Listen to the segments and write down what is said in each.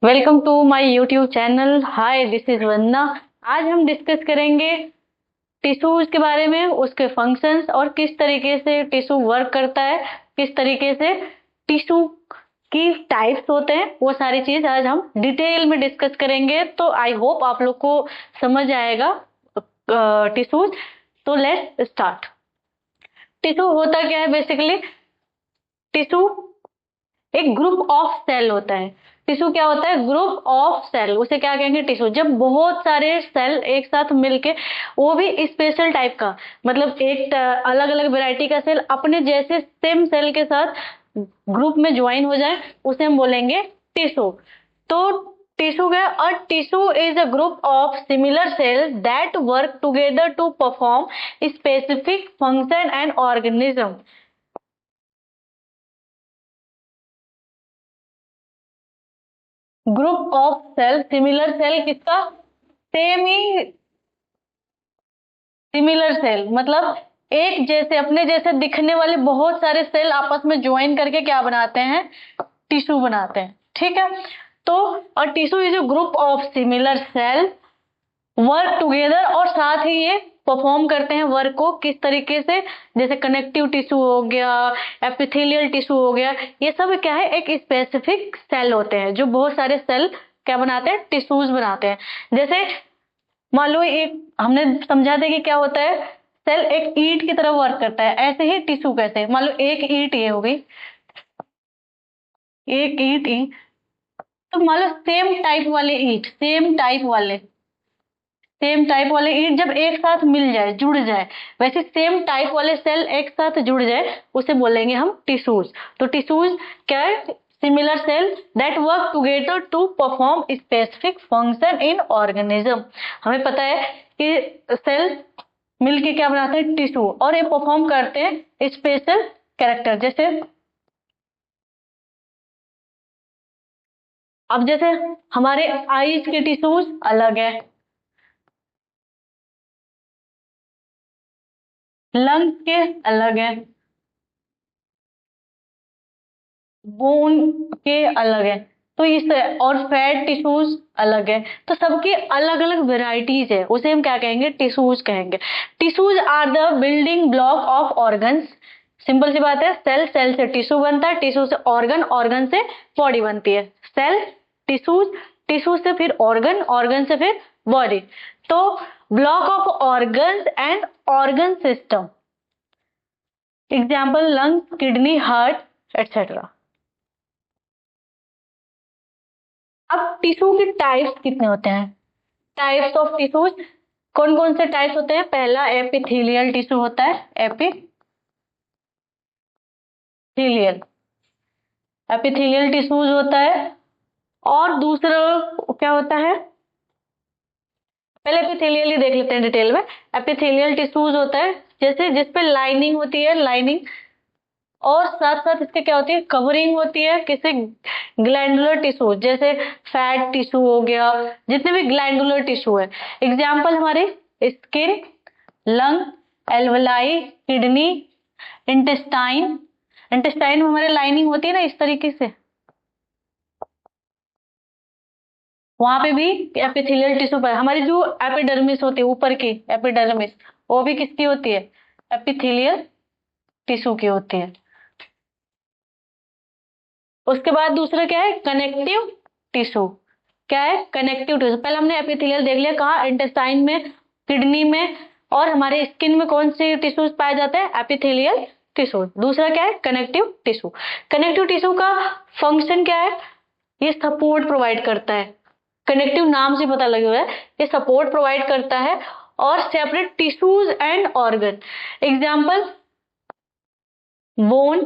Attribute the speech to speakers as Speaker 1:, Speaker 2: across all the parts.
Speaker 1: Welcome to my YouTube channel. Hi, this is Vandana. आज हम discuss करेंगे टिश्यूज के बारे में, उसके फंक्शंस और किस तरीके से टिश्यू वर्क करता है, किस तरीके से टिश्यू की टाइप्स होते हैं, वो सारी चीज आज हम डिटेल में डिस्कस करेंगे। तो आई होप आप लोग को समझ आएगा टिश्यूज। तो लेट्स स्टार्ट। टिश्यू होता क्या है बेसिकली? टिश्यू एक ग्रुप ऑफ सेल होता है। टिश्यू क्या होता है? Group of cell. उसे क्या कहेंगे? टिश्यू। जब बहुत सारे सेल एक साथ मिलके, वो भी स्पेशल टाइप का, मतलब एक अलग अलग वैरायटी का सेल अपने जैसे सेम सेल के साथ ग्रुप में ज्वाइन हो जाए, उसे हम बोलेंगे टिश्यू। तो टिश्यू क्या? A tissue is a group of similar cell that work together to perform specific function and organism. Group of cell, similar cell किसका? सेम ही। सिमिलर सेल मतलब एक जैसे, अपने जैसे दिखने वाले बहुत सारे सेल आपस में ज्वाइन करके क्या बनाते हैं? टिश्यू बनाते हैं। ठीक है। तो और tissue is a group of similar cell work together, और साथ ही ये परफॉर्म करते हैं वर्क को किस तरीके से? जैसे कनेक्टिव टिश्यू हो गया, एपिथेलियल टिश्यू हो गया, ये सब क्या है? एक स्पेसिफिक सेल होते हैं जो बहुत सारे सेल क्या बनाते हैं? टिश्यूज बनाते हैं। जैसे मान लो एक हमने समझा था कि क्या होता है, सेल एक ईंट की तरह वर्क करता है, ऐसे ही टिश्यू कैसे? मान लो एक ईंट ये हो गई, एक ईंट, तो मान लो सेम टाइप वाले ईंट, सेम टाइप वाले ईंट जब एक साथ मिल जाए, जुड़ जाए, वैसे सेम टाइप वाले सेल एक साथ जुड़ जाए, उसे बोलेंगे हम टिश्यूज। तो टिश्यूज क्या है? Similar cell that work together to perform specific function in organism. हमें पता है कि सेल मिलके क्या बनाते हैं? टिश्यू। और ये परफॉर्म करते हैं स्पेशल कैरेक्टर। जैसे अब जैसे हमारे आईज के टिश्यूज अलग है, लंग्स के अलग है, बोन के अलग है, तो इस और फैट टिश्यूज अलग है। तो सबकी अलग अलग वेराइटीज है, उसे हम क्या कहेंगे? टिश्यूज कहेंगे। Tissues are the building block of organs. Simple सी बात है, सेल, सेल से टिश्यू बनता है, टिश्यू से ऑर्गन, ऑर्गन से बॉडी बनती है। सेल, टिश्यूज, टिश्यू से फिर ऑर्गन, ऑर्गन से फिर बॉडी। तो block of organs and organ system, example lungs, kidney, heart etcetera. अब टिश्यू के टाइप्स कितने होते हैं? टाइप्स ऑफ टिश्यूज कौन कौन से टाइप्स होते हैं? पहला एपिथेलियल टिश्यू होता है, एपिथेलियल, एपिथेलियल टिश्यूज होता है। और दूसरा क्या होता है? पहले एपिथेलियल ही देख लेते हैं डिटेल में। एपिथेलियल टिश्यूज होता है जैसे जिसपे लाइनिंग होती है, लाइनिंग, और साथ साथ इसके क्या होती है? कवरिंग होती है। किसी ग्लैंडुलर टिश्यू, जैसे फैट टिश्यू हो गया, जितने भी ग्लैंडुलर टिश्यू है। एग्जाम्पल हमारे skin, lung, alveoli, kidney, intestine. Intestine में हमारे लाइनिंग होती है ना इस तरीके से, वहां पे भी एपिथेलियल टिश्यू पर हमारी जो एपिडर्मिस होती है, ऊपर की एपिडर्मिस, वो भी किसकी होती है? एपिथेलियल टिश्यू की होती है। उसके बाद दूसरा क्या है? Connective tissue. क्या है? Connective tissue. पहले हमने एपिथेलियल देख लिया, कहा इंटेस्टाइन में, किडनी में, और हमारे स्किन में कौन से टिश्यूज पाए जाते हैं? Epithelial tissue. दूसरा क्या है? Connective tissue. कनेक्टिव टिश्यू का फंक्शन क्या है? ये सपोर्ट प्रोवाइड करता है। कनेक्टिव नाम से पता लगा हुआ है, ये सपोर्ट प्रोवाइड करता है और separate tissues and organ. Example bone,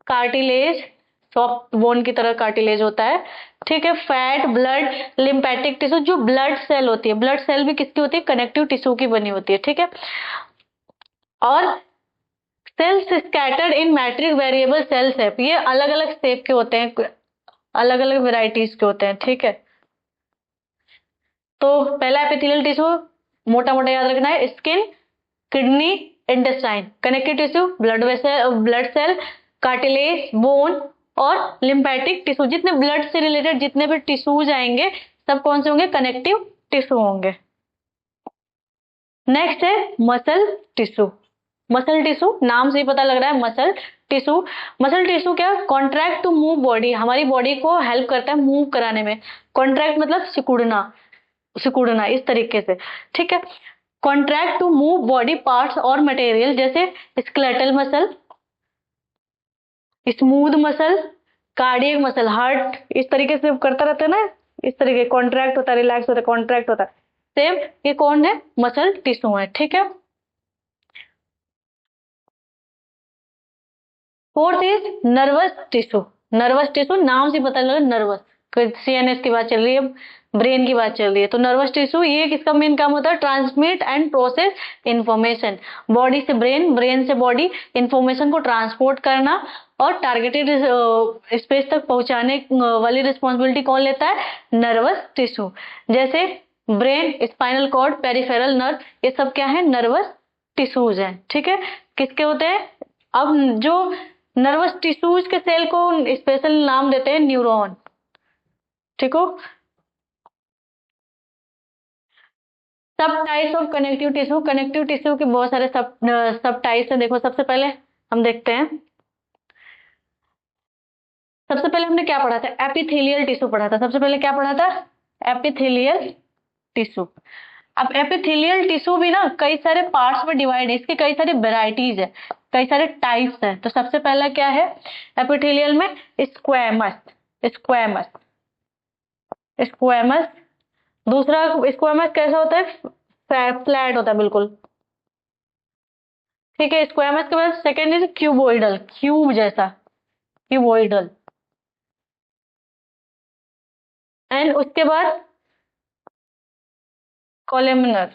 Speaker 1: cartilage, soft bone की तरह कार्टिलेज होता है। ठीक है। फैट, ब्लड, लिम्फेटिक टिश्यू, जो ब्लड सेल होती है, ब्लड सेल भी किसकी होती है? कनेक्टिव टिश्यू की बनी होती है। ठीक है। और cells scattered in matrix variable cell shape, ये अलग अलग शेप के होते हैं, अलग अलग वेराइटीज के होते हैं। ठीक है। तो पहला एपिथेलियल टिश्यू मोटा मोटा याद रखना है, skin, kidney, intestine. Connective tissue blood vessel, blood cell, cartilage, bone, और लिम्फेटिक टिश्यू। जितने ब्लड से रिलेटेड जितने भी टिश्यूज आएंगे सब कौन से होंगे? कनेक्टिव टिश्यू होंगे। नेक्स्ट है मसल टिश्यू। मसल टिश्यू नाम से ही पता लग रहा है मसल टिश्यू। मसल टिश्यू क्या? कॉन्ट्रैक्ट टू मूव बॉडी, हमारी बॉडी को हेल्प करता है मूव कराने में। कॉन्ट्रैक्ट मतलब सिकुड़ना, सिकुड़ना इस तरीके से, ठीक है। Contract to move body parts और मटेरियल, जैसे skeletal muscle, smooth muscle, cardiac muscle, heart इस तरीके से करता रहता है ना, इस तरीके कॉन्ट्रैक्ट होता है, रिलैक्स होता है, कॉन्ट्रैक्ट होता है। सेम ये कौन है? मसल टिश्यू है, ठीक है। Fourth is nervous tissue. Nervous tissue नाम से पता लगा, नर्वस, सीएनएस की बात चल रही है, ब्रेन की बात चल रही है, तो नर्वस टिश्यू ये किसका मेन काम होता है? Transmit and process information. Body से ब्रेन, ब्रेन से बॉडी, इंफॉर्मेशन को ट्रांसपोर्ट करना और टारगेटेड स्पेस तक पहुंचाने वाली रिस्पॉन्सिबिलिटी कौन लेता है? Nervous tissue. जैसे brain, spinal cord, peripheral nerve, ये सब क्या है? नर्वस टिश्यूज हैं, ठीक है। किसके होते हैं? अब जो नर्वस टिश्यूज के सेल को स्पेशल नाम देते हैं न्यूरॉन, ठीक हो। सब types of connective tissue. Connective tissue के बहुत सारे सब टाइप्स हैं। देखो सबसे पहले हम देखते हैं, सबसे पहले हमने क्या पढ़ा था? एपिथेलियल टिश्यू पढ़ा था। सबसे पहले क्या पढ़ा था? Epithelial tissue. अब एपिथेलियल टिश्यू भी ना कई सारे पार्ट्स में डिवाइड है, इसके कई सारे वेराइटीज है, कई सारे टाइप्स है। तो सबसे पहला क्या है एपिथेलियल में? स्क्वैमस। Squamous, squamous. दूसरा स्क्वैमस कैसा होता है? फ्लैट होता है बिल्कुल, ठीक है। स्क्वैमस के बाद सेकेंड इज क्यूबोइडल, क्यूब जैसा, क्यूबोइडल। एंड उसके बाद कॉलमनर।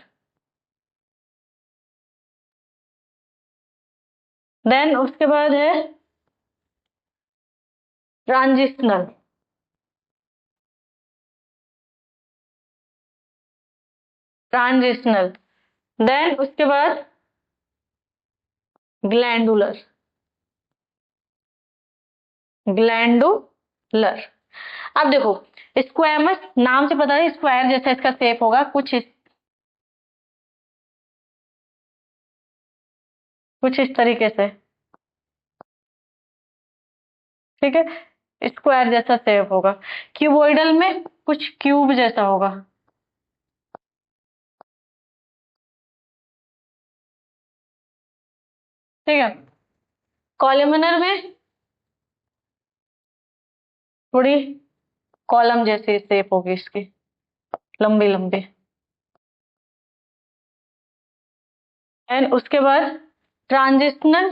Speaker 1: देन उसके बाद है ट्रांजिशनल। ट्रांजिशनल। देन उसके बाद ग्लैंडुलर। ग्लैंडुलर। अब देखो स्क्वैमस नाम से पता है स्क्वायर जैसा इसका शेप होगा, कुछ इस तरीके से, ठीक है। स्क्वायर जैसा शेप होगा। क्यूबोइडल में कुछ क्यूब जैसा होगा, ठीक है। कॉलमनर में थोड़ी कॉलम जैसी शेप होगी इसकी, लंबी लंबी। एंड उसके बाद ट्रांजिशनल,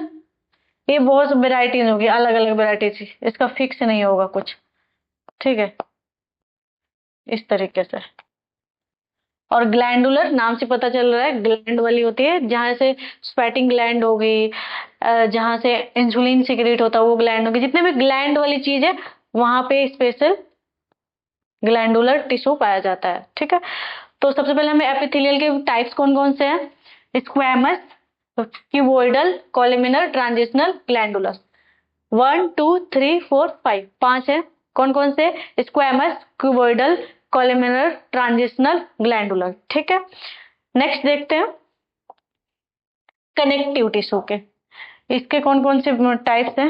Speaker 1: ये बहुत वेराइटीज होगी, अलग अलग वेराइटीज, इसका फिक्स नहीं होगा कुछ, ठीक है, इस तरीके से। और ग्लैंडुलर नाम से पता चल रहा है ग्लैंड वाली होती है, जहां से स्वेटिंग ग्लैंड हो गई, जहां से इंसुलिन सिक्रेट होता है वो ग्लैंड होगी, जितने भी ग्लैंड वाली चीज है वहां पे स्पेशल ग्लैंडुलर टिश्यू पाया जाता है, ठीक है। तो सबसे पहले हमें एपिथेलियल के टाइप्स कौन कौन से हैं? Squamous, cuboidal, columnar, transitional, glandular. 1 2 3 4 5, पांच है। कौन कौन से? Squamous, cuboidal, columnar, transitional, glandular, ठीक है। नेक्स्ट देखते हैं कनेक्टिव टिश्यू के, इसके कौन कौन से टाइप्स हैं?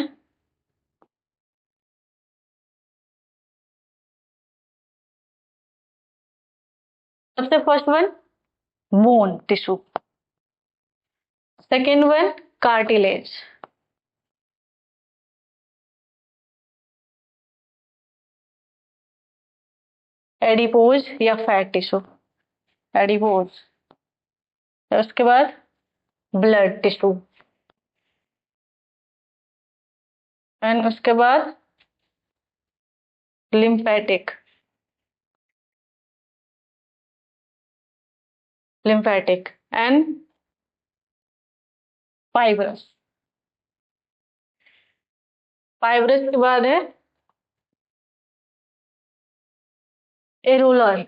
Speaker 1: सबसे first one bone tissue, second one cartilage, adipose या फैट टिश्यू, एडिपोज। उसके बाद ब्लड टिश्यू, एंड उसके बाद lymphatic, lymphatic and fibrous. Fibrous के बाद है एरुलर,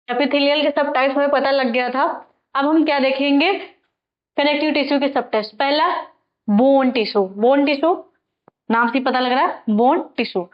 Speaker 1: एपिथेलियल के सब टाइप्स हमें पता लग गया था। अब हम क्या देखेंगे, कनेक्टिव टिश्यू के सब टाइप्स। पहला बोन टिश्यू, बोन टिश्यू नाम से पता लग रहा है, बोन टिश्यू।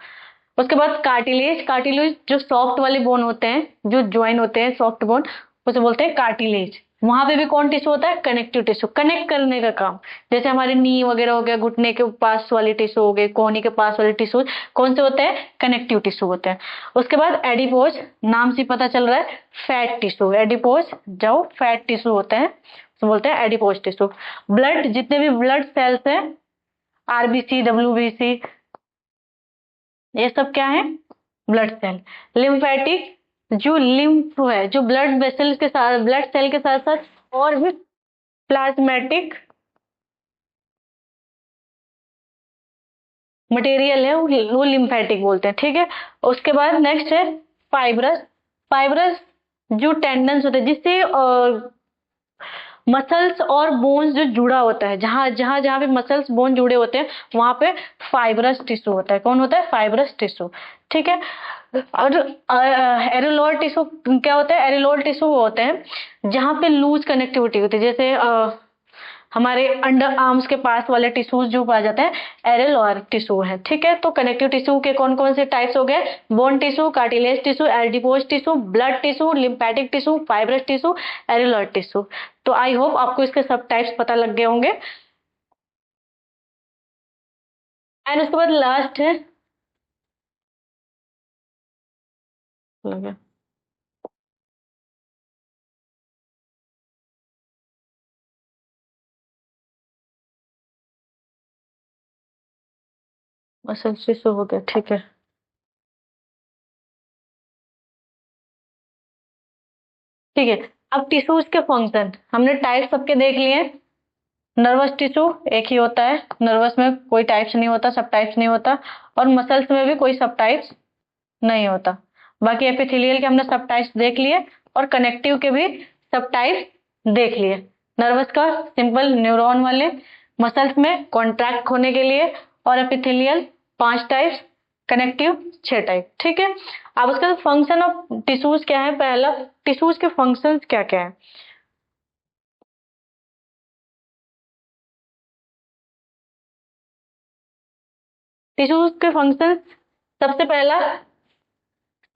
Speaker 1: उसके बाद कार्टिलेज, कार्टिलेज जो सॉफ्ट वाले बोन होते हैं, जो ज्वाइन होते हैं सॉफ्ट बोन, उसे बोलते हैं कार्टिलेज। वहां पे भी कौन टिश्यू होता है, कनेक्टिव टिश्यू, कनेक्ट करने का काम। जैसे हमारे नी वगैरह हो गया, घुटने के पास वाले टिश्यू हो गए, कोहनी के पास वाले टिश्यू, कौन से होते हैं, कनेक्टिव टिश्यू होते हैं। उसके बाद एडिपोज, नाम से पता चल रहा है फैट टिश्यू, एडिपोज जो फैट टिश्यू होते हैं तो बोलते हैं एडिपोज टिश्यू। ब्लड, जितने भी ब्लड सेल्स हैं, आरबीसी, डब्ल्यूबीसी, ये सब क्या है, ब्लड सेल। लिम्फेटिक, जो लिम्फ है, जो ब्लड वेसल के साथ, ब्लड सेल के साथ साथ और भी प्लाज्मेटिक मटेरियल है, वो लिम्फेटिक बोलते हैं, ठीक है। उसके बाद नेक्स्ट है फाइब्रस, फाइब्रस जो टेंडन्स होते हैं, जिससे मसल्स और बोन्स जो जुड़ा होता है, जहां जहां जहां पे मसल्स बोन जुड़े होते हैं वहां पे फाइब्रस टिश्यू होता है। कौन होता है, फाइब्रस टिश्यू, ठीक है। और एरेलोइड टिश्यू क्या होता है, एरेलोइड टिश्यू होते हैं जहां पे लूज कनेक्टिविटी होती है। जैसे हमारे अंडर आर्म्स के पास वाले टिश्यूज जो पाया जाता है, एरेलोइड टिश्यू है, ठीक है। तो कनेक्टिव टिश्यू के कौन कौन से टाइप्स हो गए, bone tissue, cartilage tissue, adipose tissue, blood tissue, lymphatic tissue, fibrous tissue, areolar tissue. तो आई होप आपको इसके सब टाइप्स पता लग गए होंगे। एंड उसके बाद लास्ट है मसल टिश्यू हो गया, ठीक है। ठीक है, अब टिश्यूज के फंक्शन हमने टाइप सबके देख लिए। नर्वस टिश्यू एक ही होता है, नर्वस में कोई टाइप्स नहीं होता, सब टाइप्स नहीं होता, और मसल्स में भी कोई सब टाइप्स नहीं होता। बाकी एपिथेलियल के हमने सब टाइप्स देख लिए, और कनेक्टिव के भी सब टाइप्स देख लिए। नर्वस का सिंपल न्यूरॉन वाले, मसल्स में कॉन्ट्रैक्ट होने के लिए, और एपिथेलियल 5 टाइप्स, कनेक्टिव 6 टाइप, ठीक है। अब उसका फंक्शन ऑफ टिश्यूज क्या है, पहला टिश्यूज के फंक्शंस क्या क्या है। टिश्यूज के फंक्शन, सबसे पहला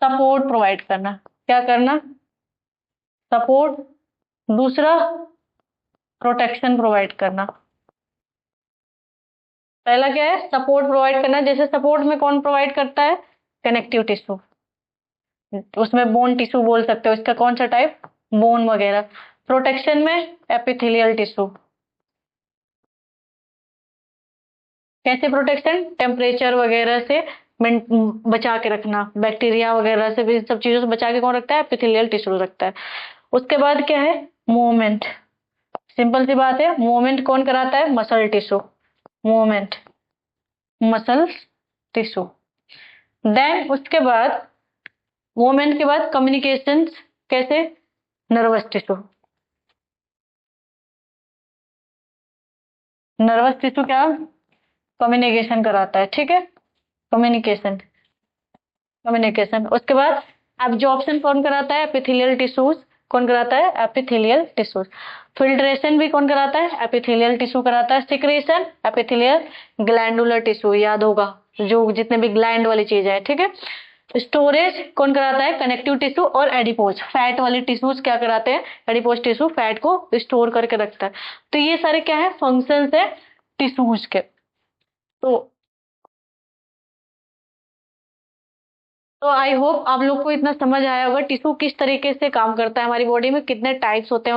Speaker 1: सपोर्ट प्रोवाइड करना, क्या करना, सपोर्ट। दूसरा प्रोटेक्शन प्रोवाइड करना। पहला क्या है, सपोर्ट प्रोवाइड करना। जैसे सपोर्ट में कौन प्रोवाइड करता है, कनेक्टिव टिश्यू, उसमें बोन टिश्यू बोल सकते हो, इसका कौन सा टाइप, बोन वगैरह। प्रोटेक्शन में एपिथेलियल टिश्यू। कैसे प्रोटेक्शन, टेम्परेचर वगैरह से बचा के रखना, बैक्टीरिया वगैरह से भी, सब चीजों से बचा के कौन रखता है, एपिथेलियल टिश्यू रखता है। उसके बाद क्या है, मूवमेंट। सिंपल सी बात है, मूवमेंट कौन कराता है, muscle tissue, movement muscle tissue. Then उसके बाद, मूवमेंट के बाद कम्युनिकेशन, कैसे, नर्वस टिश्यू। नर्वस टिश्यू क्या, कम्युनिकेशन कराता है, ठीक है, कम्युनिकेशन, कम्युनिकेशन। उसके बाद एब्जॉर्प्शन कौन कराता है, एपिथेलियल टिश्यूज, कौन कराता है, एपिथेलियल टिश्यूज। फिल्ट्रेशन भी कौन कराता है, एपिथेलियल टिश्यू कराता है। सिक्रेशन एपिथेलियल, ग्लैंडुलर टिश्यू, याद होगा, जो जितने भी ग्लैंड वाली चीज है, ठीक है। स्टोरेज कौन कराता है, कनेक्टिव टिश्यू और एडिपोज, फैट वाले टिश्यूज क्या कराते हैं, एडिपोज टिश्यू फैट को स्टोर करके रखता है। तो ये सारे क्या है, फंक्शंस है टिश्यूज के। तो तो आई होप आप लोग को इतना समझ आया होगा टिश्यू किस तरीके से काम करता है, हमारी बॉडी में कितने टाइप्स होते हैं।